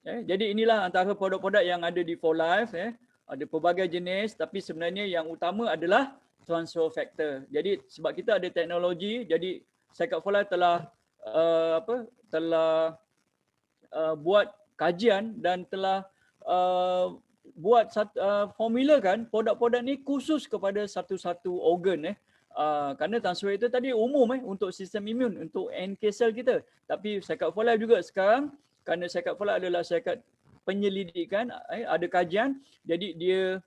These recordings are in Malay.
Jadi inilah antara produk-produk yang ada di 4Life. Ada pelbagai jenis, tapi sebenarnya yang utama adalah transfer factor. Jadi sebab kita ada teknologi, jadi Syarikat 4Life telah buat kajian dan telah buat formula kan produk-produk ni khusus kepada satu-satu organ. Kerana transfer itu tadi umum untuk sistem imun, untuk NK cell kita. Tapi Syarikat 4Life juga sekarang, kerana Syarikat 4Life adalah syarikat penyelidikan, ada kajian, jadi dia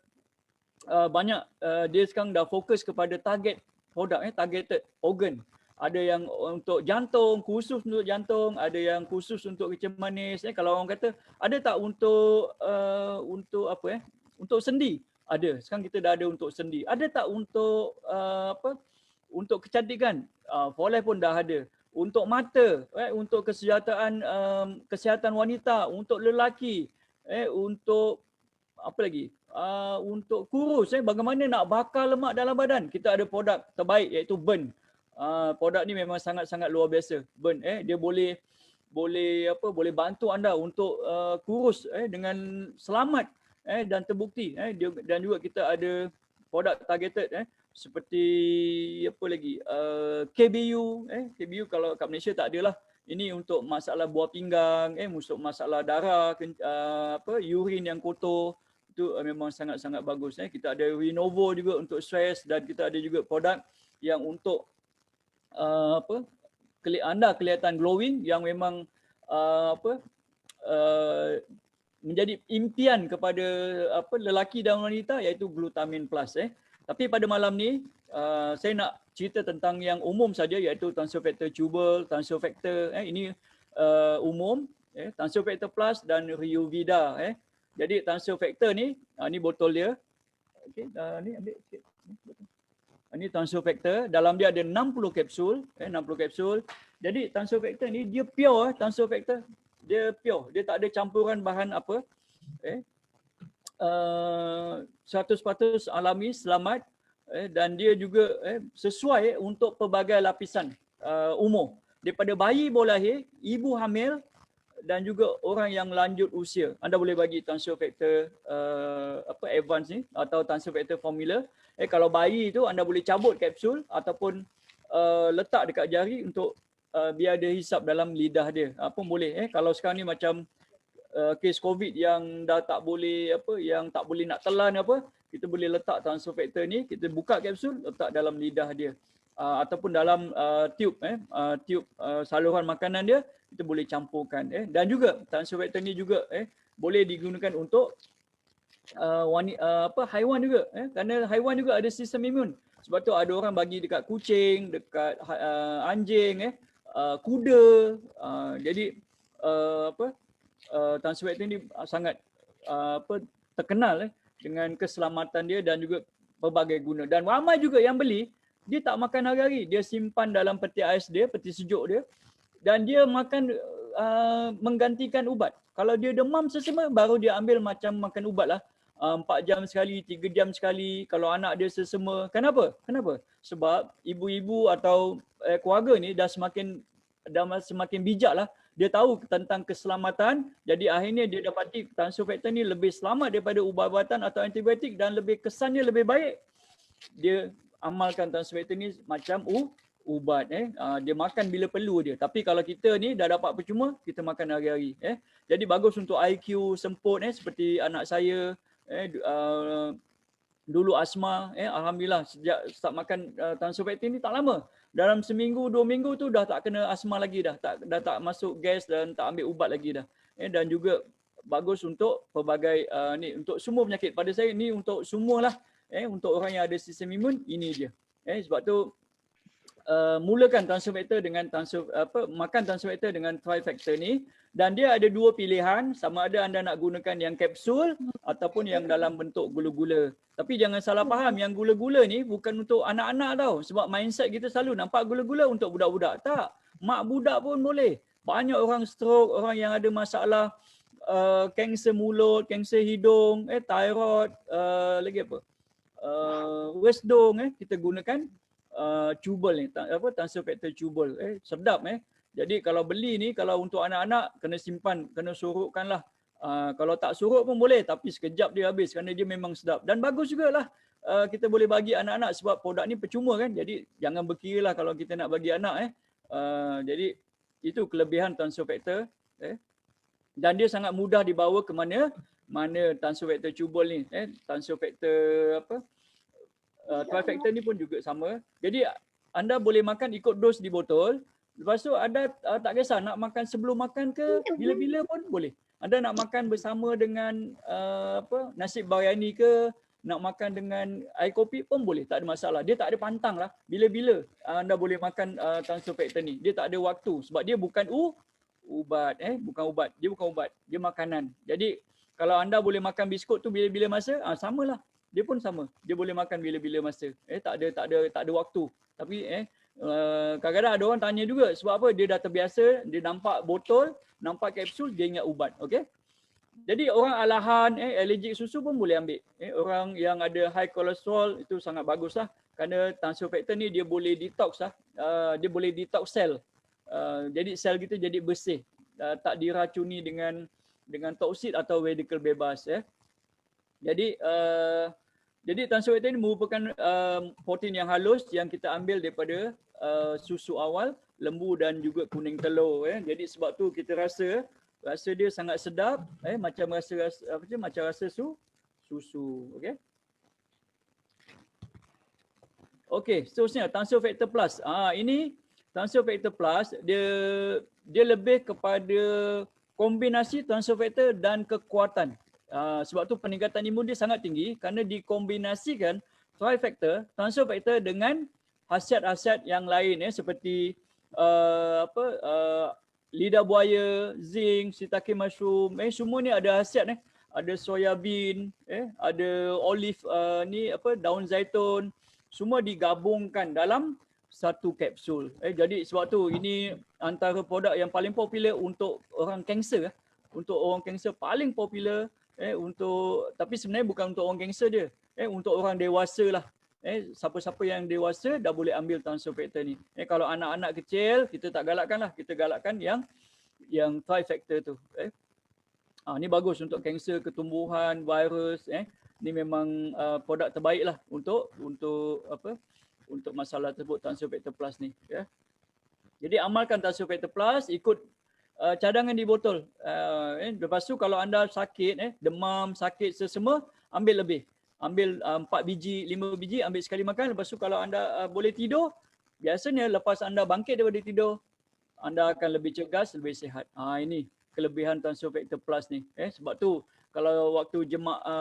banyak dia sekarang dah fokus kepada target produk, targeted organ. Ada yang untuk jantung, khusus untuk jantung, ada yang khusus untuk kecil manis. Kalau orang kata ada tak untuk untuk sendi? Ada. Sekarang kita dah ada untuk sendi. Ada tak untuk untuk kecantikan? 4Life pun dah ada. Untuk mata, untuk kesihatan wanita, untuk lelaki, untuk apa lagi? Untuk kurus, bagaimana nak bakar lemak dalam badan? Kita ada produk terbaik iaitu burn. Produk ni memang sangat-sangat luar biasa. Burn, dia boleh bantu anda untuk kurus dengan selamat dan terbukti. Dan juga kita ada produk targeted seperti apa lagi? KBU, KBU kalau kat Malaysia tak ada lah. Ini untuk masalah buah pinggang, untuk masalah darah, urin yang kotor. Itu memang sangat-sangat bagus. Kita ada Renovo juga untuk stres, dan kita ada juga produk yang untuk anda kelihatan glowing, yang memang menjadi impian kepada lelaki dan wanita, iaitu Glutamine Plus. Tapi pada malam ni saya nak cerita tentang yang umum saja, iaitu transfer factor tubal, transfer factor ini umum, transfer factor plus dan Ryuvida. Jadi transfer factor ni, ni botol dia. Okey, ni ambil sikit. Ini transfer factor, dalam dia ada 60 kapsul, 60 kapsul. Jadi transfer factor ni dia pure, transfer factor. Dia pure, dia tak ada campuran bahan apa. 100% alami, selamat, dan dia juga sesuai untuk pelbagai lapisan umur. Daripada bayi baru lahir, ibu hamil, dan juga orang yang lanjut usia. Anda boleh bagi transfer factor advance ni atau transfer factor formula. Kalau bayi tu anda boleh cabut kapsul ataupun letak dekat jari untuk biar dia hisap dalam lidah dia. Pun boleh. Kalau sekarang ni macam kes COVID yang dah tak boleh yang tak boleh nak telan kita boleh letak transfer factor ni, kita buka kapsul, letak dalam lidah dia. Ataupun dalam tube saluran makanan dia, kita boleh campurkan. Dan juga transfer factor ni juga boleh digunakan untuk haiwan juga. Kerana haiwan juga ada sistem imun. Sebab tu ada orang bagi dekat kucing, dekat anjing, kuda. Jadi transfer factor ni sangat terkenal dengan keselamatan dia dan juga pelbagai guna. Dan ramai juga yang beli, dia tak makan hari-hari. Dia simpan dalam peti ais dia, peti sejuk dia. Dan dia makan menggantikan ubat. Kalau dia demam sesama, baru dia ambil macam makan ubat lah. 4 jam sekali, 3 jam sekali. Kalau anak dia sesama. Kenapa? Sebab ibu-ibu atau keluarga ni dah semakin bijak lah. Dia tahu tentang keselamatan. Jadi akhirnya dia dapati transfer factor ni lebih selamat daripada ubat-ubatan atau antibiotik, dan lebih kesannya lebih baik. Dia amalkan transfer factor ni macam ubat. Dia makan bila perlu dia. Tapi kalau kita ni dah dapat percuma, kita makan hari-hari. Jadi bagus untuk IQ semput, seperti anak saya. Dulu asma, alhamdulillah sejak start makan transfer factor ni tak lama. Dalam seminggu, 2 minggu tu dah tak kena asma lagi dah. Dah tak masuk gas dan tak ambil ubat lagi dah. Dan juga bagus untuk pelbagai ni, untuk semua penyakit. Pada saya ni untuk semualah. Untuk orang yang ada sistem imun, ini dia. Sebab tu mulakan transfer factor dengan makan transfer factor dengan trifactor ni, dan dia ada 2 pilihan, sama ada anda nak gunakan yang kapsul ataupun yang dalam bentuk gula-gula. Tapi jangan salah faham, yang gula-gula ni bukan untuk anak-anak tau, sebab mindset kita selalu nampak gula-gula untuk budak-budak. Tak, mak budak pun boleh. Banyak orang stroke, orang yang ada masalah kanser mulut, kanser hidung, thyroid, lagi apa? Wesdong, kita gunakan tubal ni, transfer factor tubal. Sedap. Jadi kalau beli ni, kalau untuk anak-anak, kena simpan, kena sorokkanlah Kalau tak surut pun boleh, tapi sekejap dia habis kerana dia memang sedap. Dan bagus jugalah kita boleh bagi anak-anak sebab produk ni percuma kan. Jadi jangan berkira lah kalau kita nak bagi anak. Jadi itu kelebihan transfer factor. Dan dia sangat mudah dibawa ke mana transfer factor cubul ni. Transfer factor apa? Trifactor ni pun juga sama. Jadi anda boleh makan ikut dos di botol. Lepas tu ada tak kisah nak makan sebelum makan ke bila-bila pun boleh. Anda nak makan bersama dengan nasi biryani ke, nak makan dengan air kopi pun boleh, tak ada masalah. Dia tak ada pantang lah. Bila-bila anda boleh makan transfer factor ni. Dia tak ada waktu sebab dia bukan ubat, bukan ubat. Dia bukan ubat, dia makanan. Jadi kalau anda boleh makan biskut tu bila-bila masa, samalah. Dia pun sama. Dia boleh makan bila-bila masa. Tak ada waktu. Tapi kadang-kadang ada orang tanya juga sebab apa? Dia dah terbiasa, dia nampak botol, nampak kapsul, dia ingat ubat. Okey. Jadi orang alahan, alergik susu pun boleh ambil. Orang yang ada high cholesterol itu sangat baguslah. Kerana transfer factor ni dia boleh detox lah. Dia boleh detox sel. Jadi sel kita jadi bersih. Tak diracuni dengan toksid atau radical bebas. Jadi transfer factor ini merupakan protein yang halus yang kita ambil daripada susu awal, lembu dan juga kuning telur. Jadi sebab tu kita rasa dia sangat sedap, macam rasa susu. Okey, seterusnya transfer factor plus. Ini transfer factor plus dia lebih kepada kombinasi transfer factor dan kekuatan. Sebab tu peningkatan imun dia sangat tinggi kerana dikombinasikan trifactor, transfer factor dengan khasiat-khasiat yang lain seperti lidah buaya, zinc, shiitake mushroom, semua ni ada khasiat ada soya bean, ada olive daun zaitun, semua digabungkan dalam satu kapsul. Jadi sebab tu ini antara produk yang paling popular untuk orang kanser. Untuk orang kanser paling popular. Tapi sebenarnya bukan untuk orang kanser dia. Untuk orang dewasa lah. Siapa-siapa yang dewasa dah boleh ambil transfer factor ni. Kalau anak-anak kecil, kita tak galakkan lah. Kita galakkan yang trifactor tu. Ni bagus untuk kanser, ketumbuhan, virus. Ni memang produk terbaik lah untuk masalah tersebut, transfer factor plus ni. Jadi amalkan transfer factor plus, ikut cadangan di botol. Lepas tu kalau anda sakit, demam, sakit sesama, ambil lebih. Ambil 4 biji, 5 biji, ambil sekali makan. Lepas tu kalau anda boleh tidur, biasanya lepas anda bangkit daripada tidur, anda akan lebih cergas, lebih sihat. Ini kelebihan transfer factor plus ni. Sebab tu kalau waktu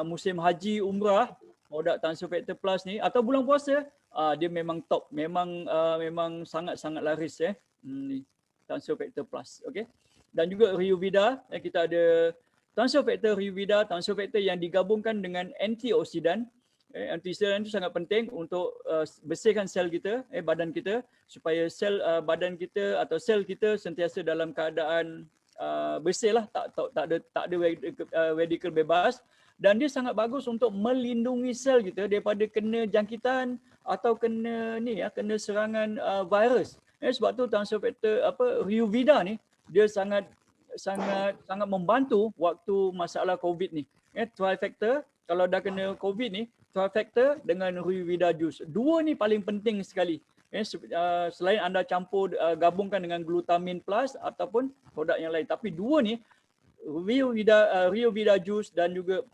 musim haji, umrah, produk transfer factor plus ni atau bulan puasa, dia memang top. Memang sangat-sangat laris. Ni transfer factor plus. Okay. Dan juga Ryuvida, kita ada transfer factor Ryuvida, transfer factor yang digabungkan dengan antioksidan. Antioksidan itu sangat penting untuk bersihkan sel kita, badan kita, supaya sel badan kita atau sel kita sentiasa dalam keadaan bersih lah, tak ada radical bebas. Dan dia sangat bagus untuk melindungi sel kita daripada kena jangkitan atau kena serangan virus. Sebab tu transfer factor Ryuvida ni dia sangat membantu waktu masalah COVID ni. Trifactor, kalau dah kena COVID ni, trifactor dengan Ryuvida juice. Dua ni paling penting sekali. Selain anda campur, gabungkan dengan glutamin plus ataupun produk yang lain. Tapi dua ni, Ryuvida juice dan juga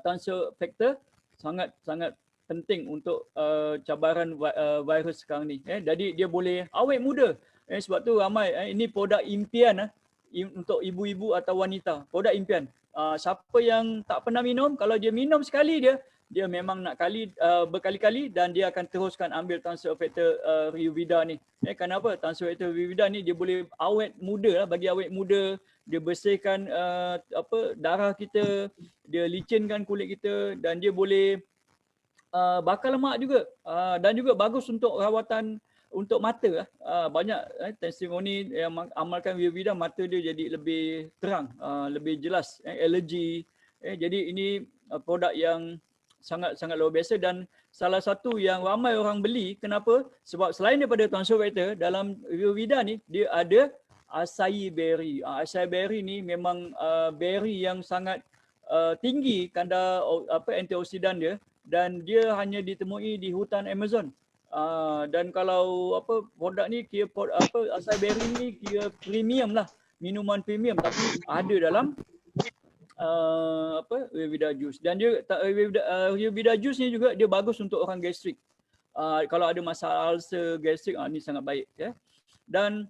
transfer factor sangat penting untuk cabaran virus sekarang ni. Jadi dia boleh awet muda. Sebab tu ramai, ini produk impian untuk ibu-ibu atau wanita. Produk impian. Siapa yang tak pernah minum, kalau dia minum sekali dia memang nak berkali-kali dan dia akan teruskan ambil transfer factor Ryuvida ni. Kenapa? Transfer factor Ryuvida ni dia boleh awet muda lah, bagi awet muda, dia bersihkan darah kita, dia licinkan kulit kita dan dia boleh bakar lemak juga. Dan juga bagus untuk rawatan untuk mata. Banyak testimoni yang amalkan Ryuvida, mata dia jadi lebih terang, lebih jelas, alergi. Jadi ini produk yang sangat luar biasa dan salah satu yang ramai orang beli. Kenapa? Sebab selain daripada transfer factor, dalam Ryuvida ni dia ada acai berry. Acai berry ni memang berry yang sangat tinggi kadar antioksidan dia, dan dia hanya ditemui di hutan Amazon. Dan kalau produk ni kira acai berry ni kira premium lah, minuman premium, tapi ada dalam Ayurveda juice. Dan dia Ayurveda juice ni juga dia bagus untuk orang gastrik. Kalau ada masalah ulcer gastrik, ni sangat baik ya. Dan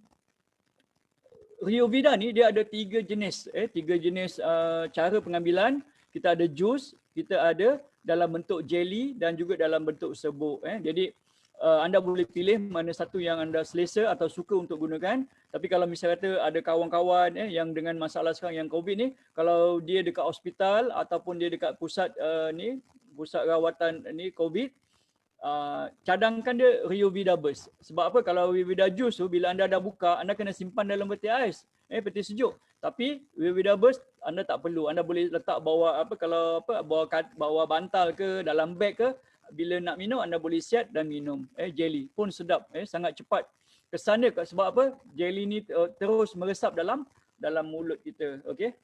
Ayurveda ni dia ada 3 jenis, 3 jenis cara pengambilan. Kita ada jus, kita ada dalam bentuk jelly dan juga dalam bentuk serbuk. Jadi anda boleh pilih mana satu yang anda selesa atau suka untuk gunakan. Tapi kalau misalnya kata ada kawan-kawan yang dengan masalah sekarang yang COVID ni, kalau dia dekat hospital ataupun dia dekat pusat pusat rawatan ni COVID, cadangkan dia Ayurveda Burst. Sebab apa? Kalau Ayurveda Juice tu bila anda dah buka, anda kena simpan dalam peti ais, peti sejuk. Tapi Ayurveda Burst anda tak perlu. Anda boleh letak bawah bawah bantal ke, dalam beg ke. Bila nak minum anda boleh siap dan minum. Jelly pun sedap, sangat cepat kesan dia. Sebab apa? Jelly ni terus meresap dalam mulut kita. Okey.